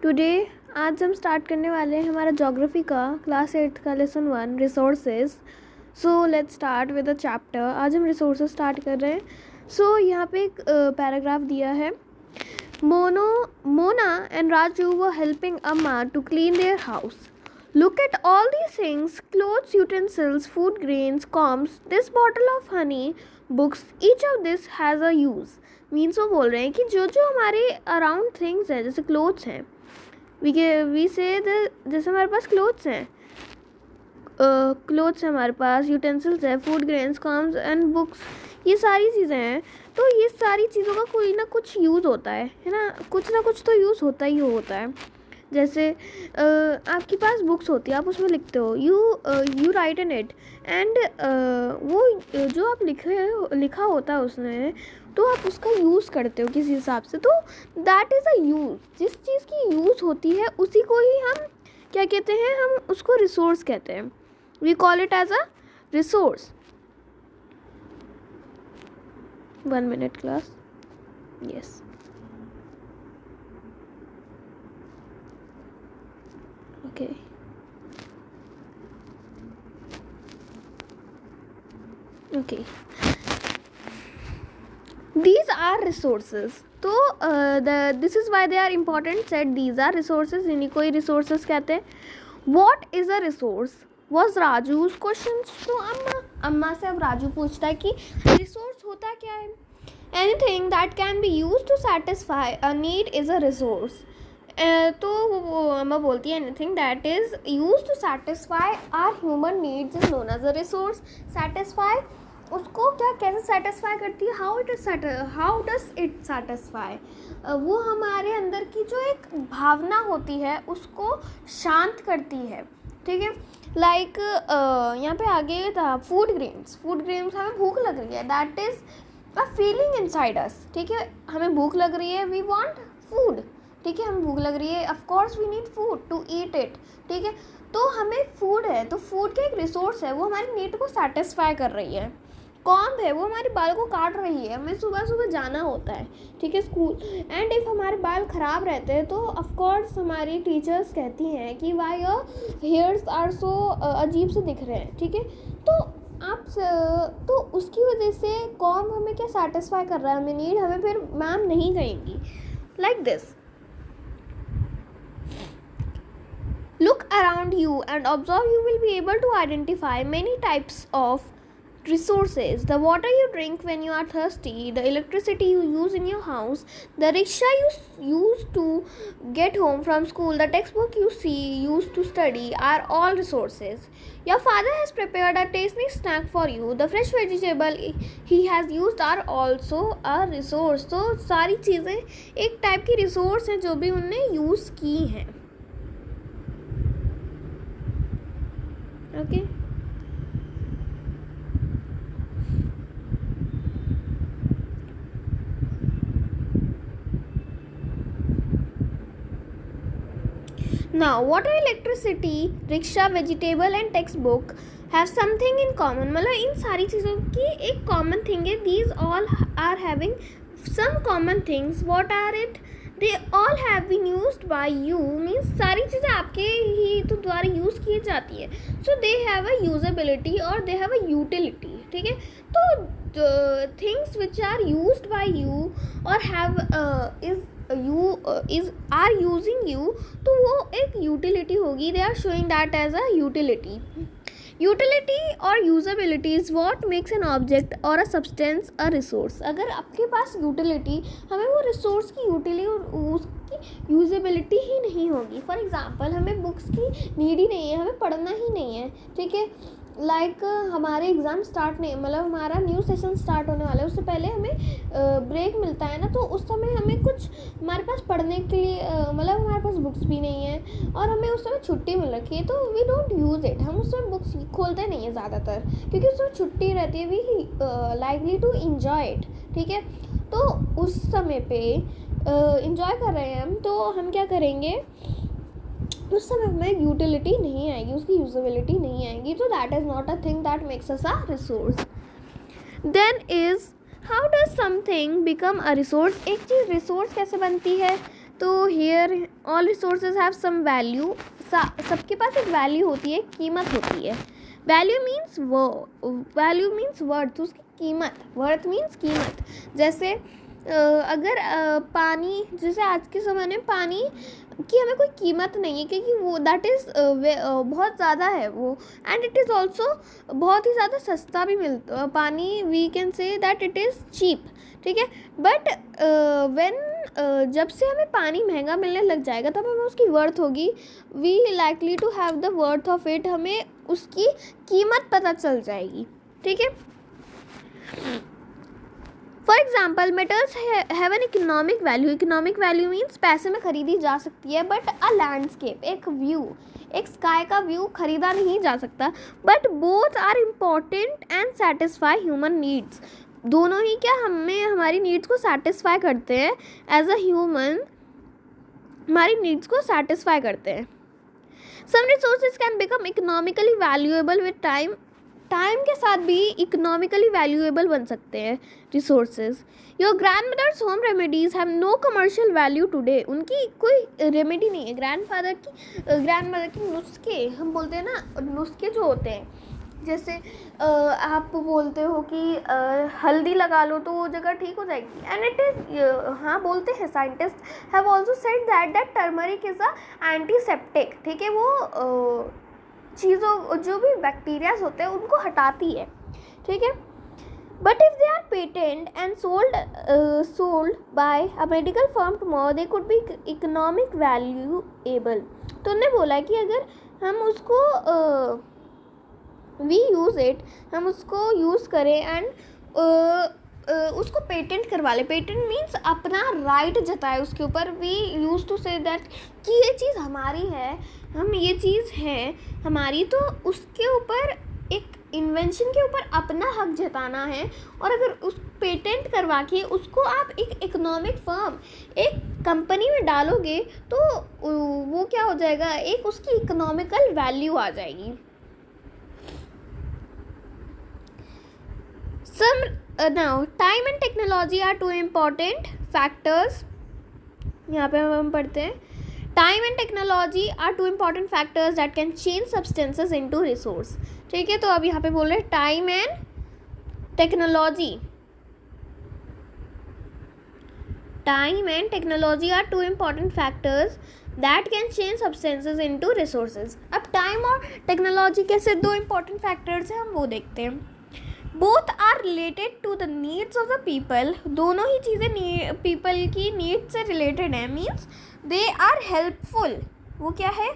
Today आज हम start करने वाले हैं हमारा ज्योग्राफी का क्लास 8 का lesson 1 resources. So let's start with the chapter. आज हम रिसोर्सेज स्टार्ट कर रहे हैं। सो यहाँ पे एक पैराग्राफ दिया है। Mona and Raju were helping amma to clean their house. Look at all these things: clothes, utensils, food grains, combs, this bottle of honey, books. Each of this has a use. Means वो बोल रहे हैं कि जो जो हमारे अराउंड थिंग्स हैं, जैसे क्लोथ्स हैं, वी से जैसे हमारे पास क्लोथ्स हैं, क्लोथ्स है हमारे पास, यूटेंसिल्स है, food grains, combs and books, ये सारी चीज़ें हैं। तो ये सारी चीज़ों का कोई ना कुछ यूज़ होता है ना, कुछ ना कुछ तो यूज़ होता ही होता है। जैसे आपके पास बुक्स होती है, आप उसमें लिखते हो, you right in it, and वो जो आप लिखा होता है उसने, तो आप उसका यूज़ करते हो किसी हिसाब से, तो दैट इज़ अ यूज़। जिस चीज़ की यूज़ होती है उसी को ही हम क्या कहते हैं, हम उसको रिसोर्स कहते हैं। We call it as a resource. 1 minute class. Yes. Okay. These are resources. तो this is why they are important. Said these are resources. इन्हीं को ही resources कहते हैं. What is a resource? Was Raju's question. तो अम्मा से अब राजू पूछता है कि resource होता क्या है? Anything that can be used to satisfy a need is a resource. तो अम्मा बोलती है anything that is used to satisfy our human needs is known as a resource. Satisfy उसको क्या कैसे सेटिस्फाई करती है, हाउ डज इट सेटिस्फाई, वो हमारे अंदर की जो एक भावना होती है उसको शांत करती है. ठीक है, लाइक यहाँ पे आगे था फूड ग्रेन्स हमें भूख लग रही है, that is a feeling inside us. ठीक है, हमें भूख लग रही है, वी वांट फूड. ठीक है, हमें भूख लग रही है, of course we need food to eat it. ठीक है, तो हमें फूड है, तो फूड का एक रिसोर्स है, वो हमारी नीड को सेटिस्फाई कर रही है. कॉम्ब है, वो हमारे बाल को काट रही है, हमें सुबह जाना होता है. ठीक है, स्कूल. एंड इफ़ हमारे बाल ख़राब रहते हैं तो ऑफ कोर्स हमारी टीचर्स कहती हैं कि why your hairs are so अजीब से दिख रहे हैं. ठीक है, तो उसकी वजह से कॉम्ब हमें क्या सेटिस्फाई कर रहा है, हमें नीड, हमें फिर मैम नहीं कहेंगी. Like this. Look around you and observe. You will be able to identify many types of resources: the water you drink when you are thirsty, the electricity you use in your house, the rickshaw you use to get home from school, the textbook you use to study are all resources. Your father has prepared a tasty snack for you. The fresh vegetable he has used are also a resource. तो सारी चीज़ें एक type की resource हैं जो भी उनने use की हैं. Okay. Now, water, electricity, rickshaw, vegetable and textbook have something in common. मतलब इन सारी चीज़ों की एक common thing है. These all are having some common things. What are it? They all have been used by you. Means सारी चीज़ें आपके ही तो द्वारा यूज़ की जाती है. So they have a usability or they have a utility. ठीक है, तो things which are used by you or have are using you, तो वो एक utility होगी. They are showing that as a utility. Utility और usability is what makes an object or a substance a resource. अगर आपके पास utility, हमें वो resource की utility और उसकी usability ही नहीं होगी. फॉर एग्ज़ाम्पल, हमें बुक्स की नीड ही नहीं है, हमें पढ़ना ही नहीं है. ठीक है, लाइक हमारे एग्ज़ाम स्टार्ट नहीं, मतलब हमारा न्यू सेशन स्टार्ट होने वाला है, उससे पहले हमें ब्रेक मिलता है ना, तो उस समय हमें कुछ हमारे पास पढ़ने के लिए मतलब हमारे पास बुक्स भी नहीं है और हमें उस समय छुट्टी मिल रखी है, तो वी डोंट यूज़ इट. हम उस समय बुक्स खोलते नहीं हैं ज़्यादातर, क्योंकि उस समय छुट्टी रहती है. We likely to enjoy it. ठीक है, तो उस समय पे इन्जॉय कर रहे हैं हम, तो हम क्या करेंगे, उस समय हमें यूटिलिटी नहीं आएगी, उसकी यूजेबिलिटी नहीं आएगी. तो that is not a thing that makes us a resource. Then is how does something become a resource. एक चीज़ रिसोर्स कैसे बनती है, तो here all resources have some value, सबके पास एक वैल्यू होती है, कीमत होती है. वैल्यू मीन्स वर्थ, उसकी कीमत. वर्थ मीन्स कीमत. जैसे अगर पानी, जैसे आज के समय में पानी की हमें कोई कीमत नहीं है, क्योंकि वो दैट इज़ बहुत ज़्यादा है वो, एंड इट इज़ ऑल्सो बहुत ही ज़्यादा सस्ता भी मिलता पानी. We can say that it is cheap. ठीक है. बट जब से हमें पानी महंगा मिलने लग जाएगा तब हमें उसकी वर्थ होगी. We likely to have the worth of it. हमें उसकी कीमत पता चल जाएगी. ठीक है. For example metals have an economic value. Economic value means पैसे में खरीदी जा सकती है. बट अ लैंडस्केप, एक व्यू, एक स्काई का व्यू खरीदा नहीं जा सकता. But both are important and satisfy human needs. दोनों ही क्या हमें हमारी नीड्स को सेटिस्फाई करते हैं. एज अ ह्यूमन हमारी नीड्स को सेटिस्फाई करते हैं. Some resources can become economically valuable with time. Time के साथ भी इकोनॉमिकली वैल्यूएबल बन सकते हैं resources. Your grandmother's home remedies have no commercial value today. उनकी कोई रेमेडी नहीं है. ग्रैंड मदर की नुस्खे, हम बोलते हैं ना, नुस्खे जो होते हैं, जैसे आप बोलते हो कि हल्दी लगा लो तो वो जगह ठीक हो जाएगी. एंड इट इज़, हाँ बोलते हैं, scientist have also said that turmeric is a antiseptic. ठीक है. वो चीज़ों, जो भी बैक्टीरियाज होते हैं उनको हटाती है. ठीक है. But if they are patent and sold by a medical firm tomorrow they could be economic valuable. तो उन्होंने बोला कि अगर हम उसको हम उसको यूज़ करें एंड उसको पेटेंट करवा ले. पेटेंट मीन्स अपना राइट जताए उसके ऊपर. We use to say that कि ये चीज़ हमारी है, हम ये चीज़ है हमारी, तो उसके ऊपर एक इन्वेंशन के ऊपर अपना हक जताना है. और अगर उस पेटेंट करवा के उसको आप एक इकोनॉमिक फर्म, एक कंपनी में डालोगे तो वो क्या हो जाएगा, एक उसकी इकोनॉमिकल वैल्यू आ जाएगी. Now, time and technology are two important factors. यहाँ पे हम पढ़ते हैं, time and technology are two important factors that can change substances into resource. ठीक है. तो अब यहाँ पे बोल रहे हैं time and technology. Time and technology are two important factors that can change substances into resources. अब time और technology कैसे दो important factors हैं, हम वो देखते हैं. Both are related to the needs of the people. दोनों ही चीज़ें पीपल की नीड से रिलेटेड है. Means they are helpful. वो क्या है,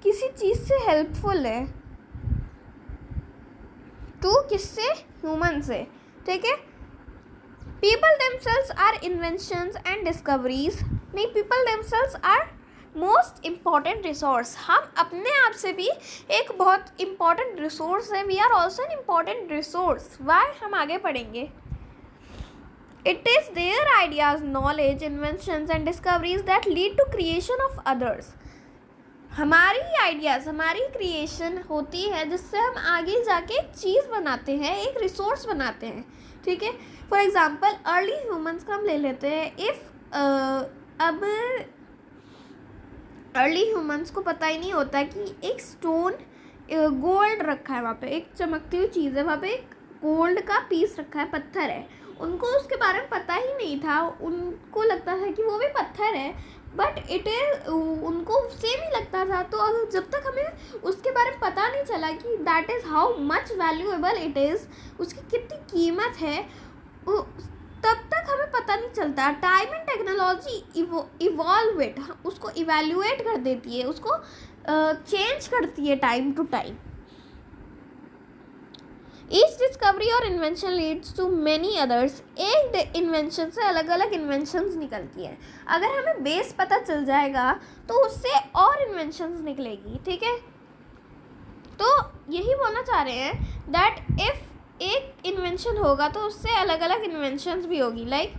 किसी चीज़ से हेल्पफुल है. टू किससे, ह्यूमन से. ठीक है. People themselves are inventions and discoveries. नहीं, people themselves are most important resource. हम अपने आप से भी एक बहुत इम्पॉर्टेंट रिसोर्स है. We are also an important resource. Why, हम आगे पढ़ेंगे. It is their ideas, knowledge, inventions and discoveries that lead to creation of others. हमारी आइडियाज़, हमारी क्रिएशन होती है जिससे हम आगे जाके एक चीज़ बनाते हैं, एक रिसोर्स बनाते हैं. ठीक है. फॉर एग्जाम्पल अर्ली ह्यूमन्स का हम ले लेते हैं. अब अर्ली ह्यूमन्स को पता ही नहीं होता कि एक स्टोन, गोल्ड रखा है वहाँ पे, एक चमकती हुई चीज़ है वहाँ पे, एक गोल्ड का पीस रखा है, पत्थर है. उनको उसके बारे में पता ही नहीं था. उनको लगता था कि वो भी पत्थर है, बट इट इज़, उनको सेम ही लगता था. तो जब तक हमें उसके बारे में पता नहीं चला कि that is how much valuable it is, उसकी कितनी कीमत है, तब तक हमें पता नहीं चलता. Time and technology evolve it, उसको इवैल्यूएट कर देती है, उसको चेंज करती है time to time. Each discovery और invention leads to many others. एक इन्वेंशन से अलग अलग इन्वेंशंस निकलती हैं. अगर हमें बेस पता चल जाएगा तो उससे और इन्वेंशंस निकलेगी. ठीक है. तो यही बोलना चाह रहे हैं दैट इफ़ एक इन्वेंशन होगा तो उससे अलग अलग इन्वेंशंस भी होगी. लाइक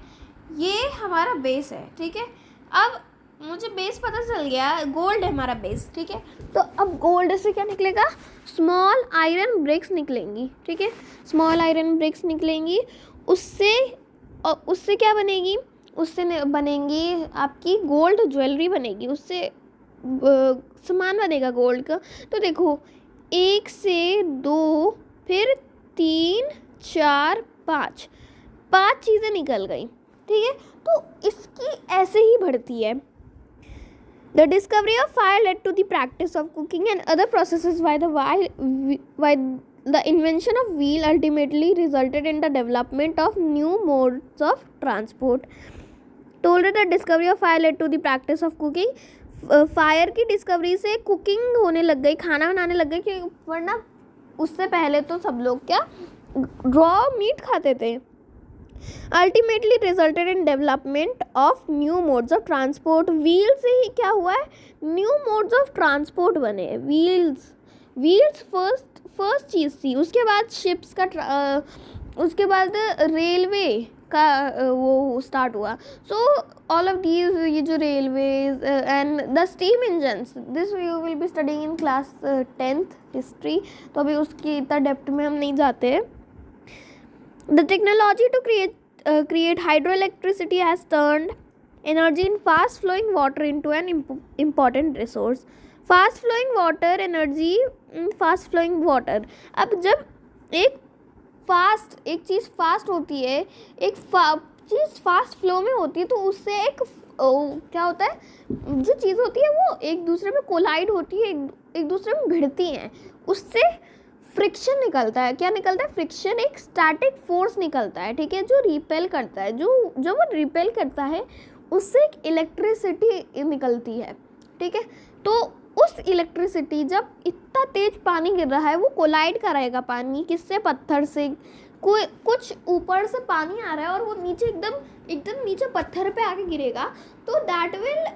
ये हमारा बेस है. ठीक है. अब मुझे बेस पता चल गया, गोल्ड है हमारा बेस. ठीक है. तो अब गोल्ड से क्या निकलेगा, स्मॉल आयरन ब्रिक्स निकलेंगी. ठीक है. स्मॉल आयरन ब्रिक्स निकलेंगी. उससे क्या बनेगी, उससे बनेंगी आपकी गोल्ड ज्वेलरी बनेगी, उससे सामान बनेगा गोल्ड का। तो देखो 1 से 2 फिर 3 4 5 5 चीज़ें निकल गई, ठीक है। तो इसकी ऐसे ही बढ़ती है। The discovery of fire led to the practice of cooking and other processes why the invention of wheel ultimately resulted in the development of new modes of transport. Told the discovery of fire led to the practice of cooking. Fire की discovery से cooking होने लग गई, खाना बनाने लग गए, कि वरना उससे पहले तो सब लोग क्या रॉ मीट खाते थे। Ultimately resulted in development of new modes of transport. Wheel से ही क्या हुआ है, न्यू मोड्स ऑफ ट्रांसपोर्ट बने। व्हील्स फर्स्ट चीज़ थी, उसके बाद शिप्स का उसके बाद रेलवे का वो स्टार्ट हुआ। सो ऑल ऑफ दीज, ये जो railways and the steam engines, this you will be studying in class 10th history, तो अभी उसकी इतना डेप्थ में हम नहीं जाते हैं। The technology to create hydroelectricity has turned energy in fast flowing water into an important resource. Fast flowing water energy, fast flowing water. अब जब एक चीज़ फास्ट होती है, चीज़ फास्ट फ्लो में होती है, तो उससे क्या होता है, जो चीज़ होती है वो एक दूसरे में कोलाइड होती है, एक दूसरे में भिड़ती हैं, उससे फ्रिक्शन निकलता है। क्या निकलता है, फ्रिक्शन, एक स्टैटिक फोर्स निकलता है, ठीक है, जो रिपेल करता है। जो वो रिपेल करता है उससे एक इलेक्ट्रिसिटी निकलती है, ठीक है। तो उस इलेक्ट्रिसिटी, जब इतना तेज पानी गिर रहा है, वो कोलाइड कराएगा पानी किससे, पत्थर से। कुछ ऊपर से पानी आ रहा है और वो नीचे एकदम नीचे पत्थर पे आके गिरेगा, तो दैट विल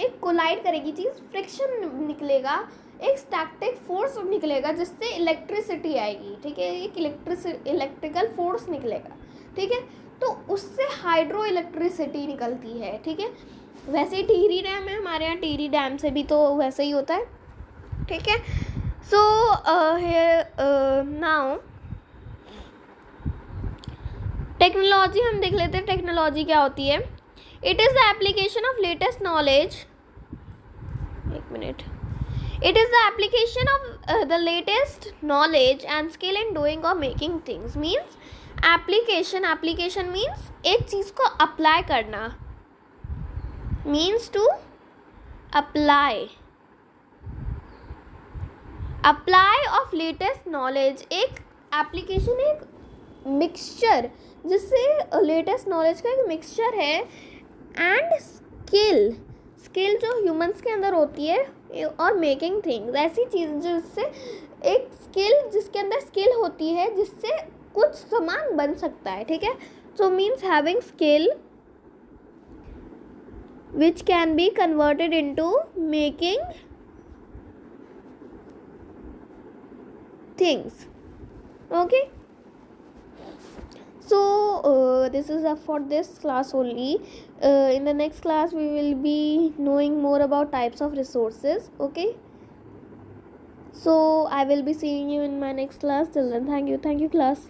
एक कोलाइड करेगी चीज़, फ्रिक्शन निकलेगा, एक स्टैटिक फोर्स निकलेगा, जिससे इलेक्ट्रिसिटी आएगी, ठीक है, एक इलेक्ट्रिकल फोर्स निकलेगा, ठीक है। तो उससे हाइड्रो इलेक्ट्रिसिटी निकलती है, ठीक है। वैसे ही टिहरी डैम है हमारे यहाँ, टिहरी डैम से भी तो वैसे ही होता है, ठीक है। सो नाउ टेक्नोलॉजी हम देख लेते हैं, टेक्नोलॉजी क्या होती है। It is the application of latest knowledge, एक minute, it is the application of the latest knowledge and skill in doing or making things. means application means एक चीज़ को अप्लाई करना, means to apply of latest knowledge। एक application, एक mixture, जिससे latest knowledge का एक mixture है, and skill जो ह्यूमंस के अंदर होती है, और मेकिंग थिंग्स, ऐसी चीज़ जिससे एक स्किल, जिसके अंदर स्किल होती है, जिससे कुछ सामान बन सकता है, ठीक है। So means having skill which can be converted into making things, okay. So this is for this class only. In the next class we will be knowing more about types of resources, okay. So I will be seeing you in my next class. Till then, thank you class.